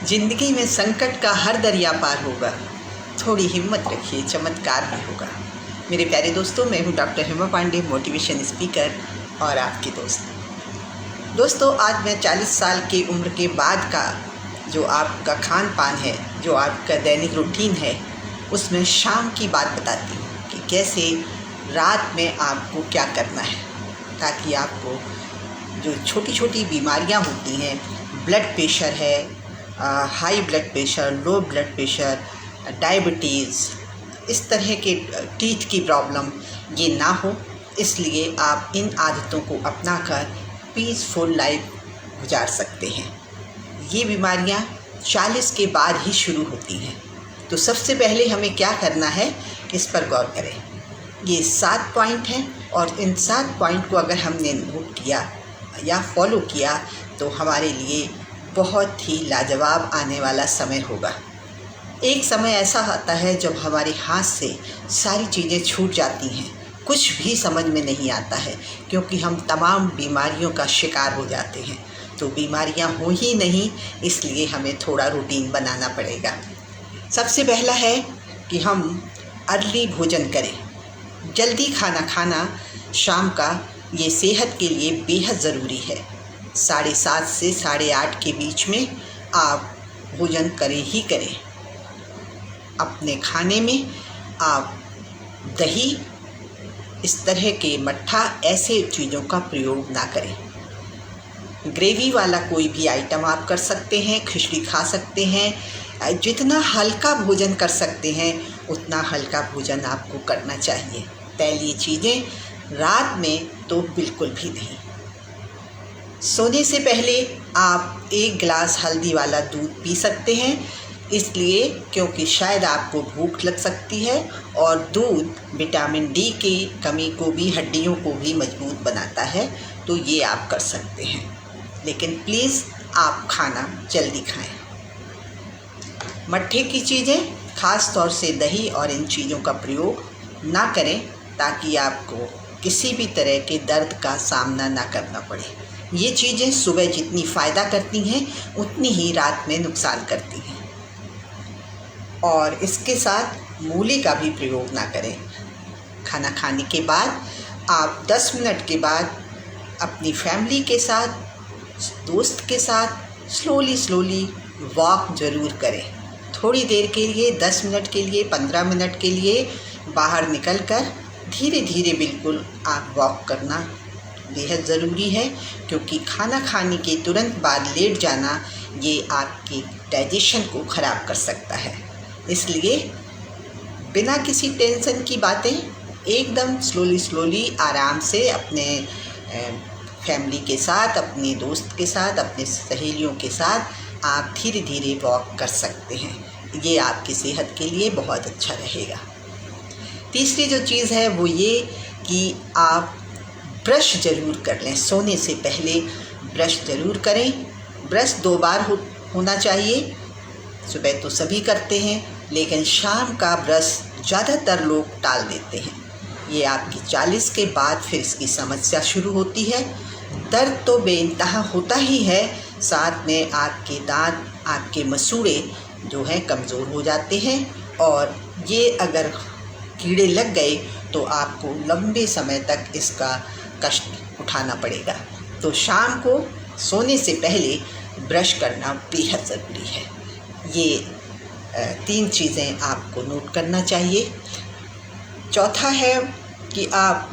जिंदगी में संकट का हर दरिया पार होगा, थोड़ी हिम्मत रखिए, चमत्कार भी होगा। मेरे प्यारे दोस्तों, मैं हूँ doctor Hema Pandey, motivation speaker और आपकी दोस्तों, आज मैं 40 साल की उम्र के बाद का जो आपका खान पान है, जो आपका दैनिक रूटीन है, उसमें शाम की बात बताती हूँ कि कैसे रात में आपको क्या करना है ताकि आपको जो छोटी छोटी बीमारियाँ होती हैं, ब्लड प्रेशर है, high blood pressure, low blood pressure, diabetes, इस तरह के टीथ की प्रॉब्लम ये ना हो, इसलिए आप इन आदतों को अपनाकर पीसफुल लाइफ गुजार सकते हैं। ये बीमारियां 40 के बाद ही शुरू होती हैं। तो सबसे पहले हमें क्या करना है, इस पर गौर करें। ये 7 पॉइंट हैं और इन 7 पॉइंट को अगर हमने नोट किया या फॉलो किया तो हमारे लिए बहुत ही लाजवाब आने वाला समय होगा। एक समय ऐसा आता है जब हमारे हाथ से सारी चीज़ें छूट जाती हैं, कुछ भी समझ में नहीं आता है, क्योंकि हम तमाम बीमारियों का शिकार हो जाते हैं। तो बीमारियां हो ही नहीं, इसलिए हमें थोड़ा रूटीन बनाना पड़ेगा। सबसे पहला है कि हम अर्ली भोजन करें। जल्दी खाना खाना शाम का ये सेहत के लिए बेहद ज़रूरी है। 7:30 से 8:30 के बीच में आप भोजन करें ही करें। अपने खाने में आप दही, इस तरह के मट्ठा, ऐसे चीज़ों का प्रयोग ना करें। ग्रेवी वाला कोई भी आइटम आप कर सकते हैं, खिचड़ी खा सकते हैं। जितना हल्का भोजन कर सकते हैं उतना हल्का भोजन आपको करना चाहिए। तैलीय चीज़ें रात में तो बिल्कुल भी नहीं। सोने से पहले आप 1 गिलास हल्दी वाला दूध पी सकते हैं, इसलिए क्योंकि शायद आपको भूख लग सकती है, और दूध विटामिन डी की कमी को भी, हड्डियों को भी मजबूत बनाता है। तो ये आप कर सकते हैं, लेकिन प्लीज़ आप खाना जल्दी खाएं। मट्ठे की चीज़ें, ख़ास तौर से दही और इन चीज़ों का प्रयोग ना करें ताकि आपको किसी भी तरह के दर्द का सामना ना करना पड़े। ये चीज़ें सुबह जितनी फ़ायदा करती हैं उतनी ही रात में नुकसान करती हैं। और इसके साथ मूली का भी प्रयोग ना करें। खाना खाने के बाद आप 10 मिनट के बाद अपनी फैमिली के साथ, दोस्त के साथ स्लोली वॉक ज़रूर करें। थोड़ी देर के लिए, 10 मिनट के लिए, 15 मिनट के लिए बाहर निकलकर धीरे धीरे बिल्कुल आप वॉक करना बेहद ज़रूरी है, क्योंकि खाना खाने के तुरंत बाद लेट जाना ये आपके डाइजेशन को ख़राब कर सकता है। इसलिए बिना किसी टेंशन की बातें एकदम स्लोली आराम से अपने फैमिली के साथ, अपने दोस्त के साथ, अपने सहेलियों के साथ आप धीरे धीरे वॉक कर सकते हैं। ये आपकी सेहत के लिए बहुत अच्छा रहेगा। तीसरी जो चीज़ है वो ये कि आप ब्रश ज़रूर कर लें। सोने से पहले ब्रश ज़रूर करें। ब्रश 2 बार होना चाहिए। सुबह तो सभी करते हैं, लेकिन शाम का ब्रश ज़्यादातर लोग टाल देते हैं। ये आपकी 40 के बाद फिर इसकी समस्या शुरू होती है। दर्द तो बेइंतहा होता ही है, साथ में आपके दांत, आपके मसूड़े जो हैं कमज़ोर हो जाते हैं, और ये अगर कीड़े लग गए तो आपको लंबे समय तक इसका कष्ट उठाना पड़ेगा। तो शाम को सोने से पहले ब्रश करना बेहद ज़रूरी है। ये 3 चीज़ें आपको नोट करना चाहिए। चौथा है कि आप,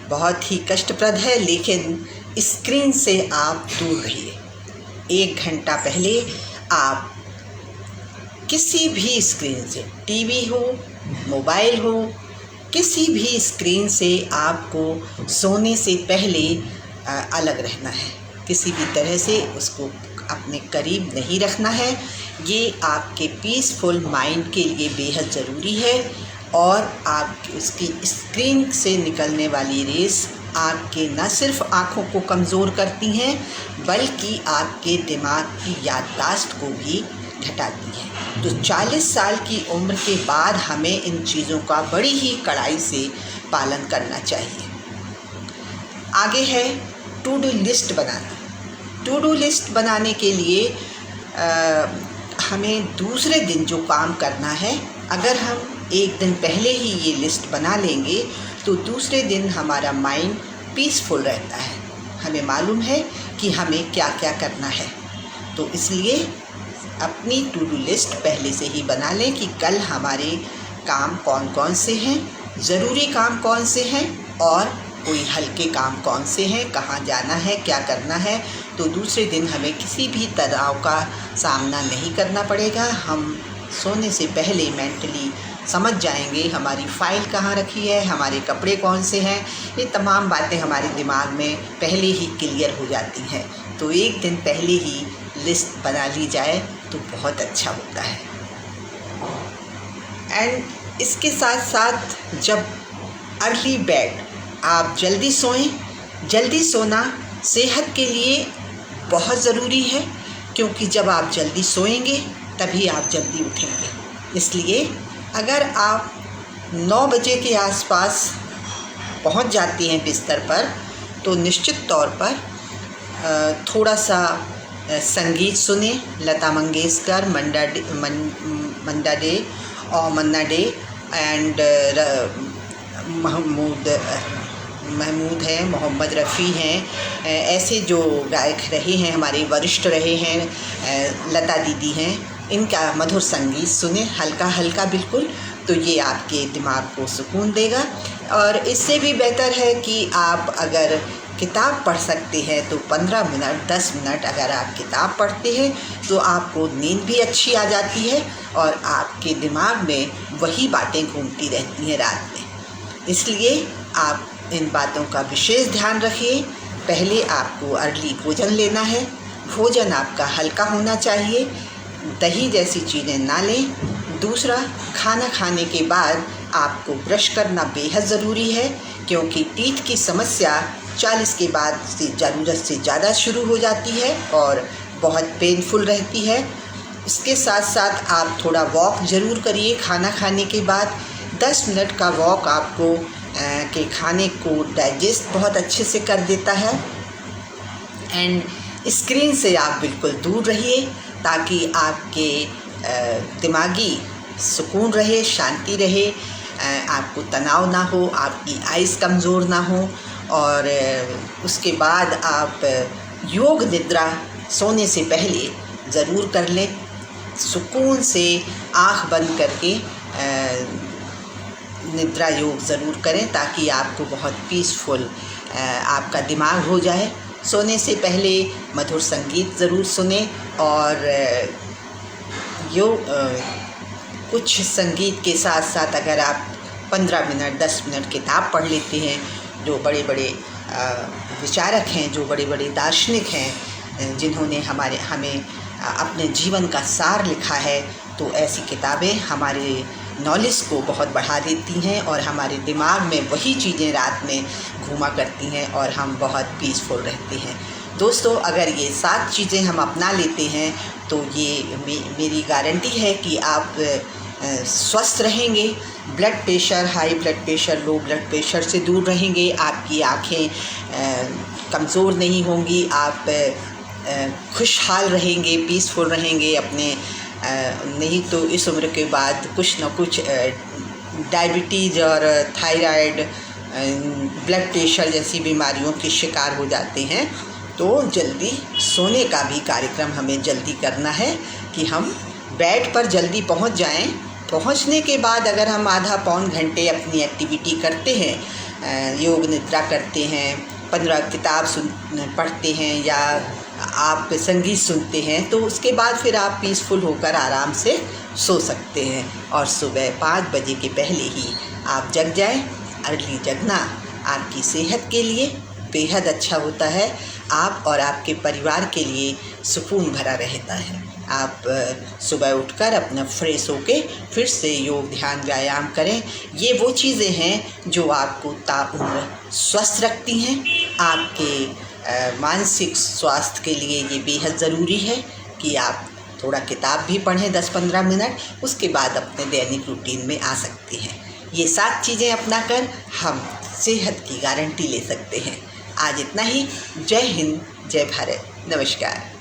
बहुत ही कष्टप्रद है लेकिन स्क्रीन से आप दूर रहिए। 1 घंटा पहले आप किसी भी स्क्रीन से, टीवी हो, मोबाइल हो, किसी भी स्क्रीन से आपको सोने से पहले अलग रहना है। किसी भी तरह से उसको अपने करीब नहीं रखना है। ये आपके पीसफुल माइंड के लिए बेहद ज़रूरी है। और आप उसकी स्क्रीन से निकलने वाली रेस आपके न सिर्फ आँखों को कमज़ोर करती हैं, बल्कि आपके दिमाग की याददाश्त को भी घटाती है। तो 40 साल की उम्र के बाद हमें इन चीज़ों का बड़ी ही कड़ाई से पालन करना चाहिए। आगे है टू डू लिस्ट बनाना। टू डू लिस्ट बनाने के लिए हमें दूसरे दिन जो काम करना है, अगर हम एक दिन पहले ही ये लिस्ट बना लेंगे तो दूसरे दिन हमारा माइंड पीसफुल रहता है। हमें मालूम है कि हमें क्या क्या करना है, तो इसलिए अपनी टू डू लिस्ट पहले से ही बना लें कि कल हमारे काम कौन कौन से हैं, ज़रूरी काम कौन से हैं और कोई हल्के काम कौन से हैं, कहाँ जाना है, क्या करना है। तो दूसरे दिन हमें किसी भी तनाव का सामना नहीं करना पड़ेगा। हम सोने से पहले मेंटली समझ जाएंगे हमारी फ़ाइल कहाँ रखी है, हमारे कपड़े कौन से हैं। ये तमाम बातें हमारे दिमाग में पहले ही क्लियर हो जाती हैं। तो एक दिन पहले ही लिस्ट बना ली जाए तो बहुत अच्छा होता है। एंड इसके साथ साथ जब अर्ली बेड, आप जल्दी सोएं। जल्दी सोना सेहत के लिए बहुत ज़रूरी है, क्योंकि जब आप जल्दी सोएंगे तभी आप जल्दी उठेंगे। इसलिए अगर आप 9 बजे के आसपास पहुंच जाती हैं बिस्तर पर, तो निश्चित तौर पर थोड़ा सा संगीत सुने। लता मंगेशकर, मन्ना डे और मन्ना डे एंड महमूद हैं, मोहम्मद रफ़ी हैं, ऐसे जो गायक रहे हैं, हमारे वरिष्ठ रहे हैं, लता दीदी हैं, इनका मधुर संगीत सुने, हल्का हल्का बिल्कुल। तो ये आपके दिमाग को सुकून देगा। और इससे भी बेहतर है कि आप अगर किताब पढ़ सकते हैं तो 15 मिनट 10 मिनट अगर आप किताब पढ़ते हैं तो आपको नींद भी अच्छी आ जाती है और आपके दिमाग में वही बातें घूमती रहती हैं रात में। इसलिए आप इन बातों का विशेष ध्यान रखिए। पहले आपको अर्ली भोजन लेना है। भोजन आपका हल्का होना चाहिए, दही जैसी चीज़ें ना लें। दूसरा, खाना खाने के बाद आपको ब्रश करना बेहद ज़रूरी है, क्योंकि टीथ की समस्या 40 के बाद से ज़रूरत से ज़्यादा शुरू हो जाती है और बहुत पेनफुल रहती है। इसके साथ साथ आप थोड़ा वॉक ज़रूर करिए खाना खाने के बाद। 10 मिनट का वॉक आपको के खाने को डाइजेस्ट बहुत अच्छे से कर देता है। एंड स्क्रीन से आप बिल्कुल दूर रहिए ताकि आपके दिमागी सुकून रहे, शांति रहे, आपको तनाव ना हो, आपकी आइज़ कमज़ोर ना हो। और उसके बाद आप योग निद्रा सोने से पहले ज़रूर कर लें। सुकून से आँख बंद करके निद्रा योग ज़रूर करें ताकि आपको बहुत पीसफुल आपका दिमाग हो जाए। सोने से पहले मधुर संगीत ज़रूर सुने और कुछ संगीत के साथ साथ अगर आप 15 मिनट 10 मिनट किताब पढ़ लेते हैं, जो बड़े बड़े विचारक हैं, जो बड़े बड़े दार्शनिक हैं, जिन्होंने हमें अपने जीवन का सार लिखा है, तो ऐसी किताबें हमारे नॉलेज को बहुत बढ़ा देती हैं और हमारे दिमाग में वही चीज़ें रात में घूमा करती हैं और हम बहुत पीसफुल रहते हैं। दोस्तों, अगर ये 7 चीज़ें हम अपना लेते हैं तो ये मेरी गारंटी है कि आप स्वस्थ रहेंगे। Blood pressure, high blood pressure, low blood pressure से दूर रहेंगे। आपकी आँखें कमज़ोर नहीं होंगी, आप खुशहाल रहेंगे, पीसफुल रहेंगे अपने। नहीं तो इस उम्र के बाद कुछ न कुछ डायबिटीज़ और थायराइड, ब्लड प्रेशर जैसी बीमारियों के शिकार हो जाते हैं। तो जल्दी सोने का भी कार्यक्रम हमें जल्दी करना है कि हम बेड पर जल्दी पहुंच जाएं। पहुंचने के बाद अगर हम आधा पौन घंटे अपनी एक्टिविटी करते हैं, योग निद्रा करते हैं, 15 किताब पढ़ते हैं या आप संगीत सुनते हैं, तो उसके बाद फिर आप पीसफुल होकर आराम से सो सकते हैं और सुबह 5 बजे के पहले ही आप जग जाएं। अर्ली जगना आपकी सेहत के लिए बेहद अच्छा होता है। आप और आपके परिवार के लिए सुकून भरा रहता है। आप सुबह उठकर अपना फ्रेश होके फिर से योग ध्यान व्यायाम करें। ये वो चीज़ें हैं जो आपको ताउम्र स्वस्थ रखती हैं। आपके मानसिक स्वास्थ्य के लिए ये बेहद ज़रूरी है कि आप थोड़ा किताब भी पढ़ें 10-15 मिनट, उसके बाद अपने दैनिक रूटीन में आ सकते हैं। ये 7 चीज़ें अपनाकर हम सेहत की गारंटी ले सकते हैं। आज इतना ही। जय हिंद, जय भारत, नमस्कार।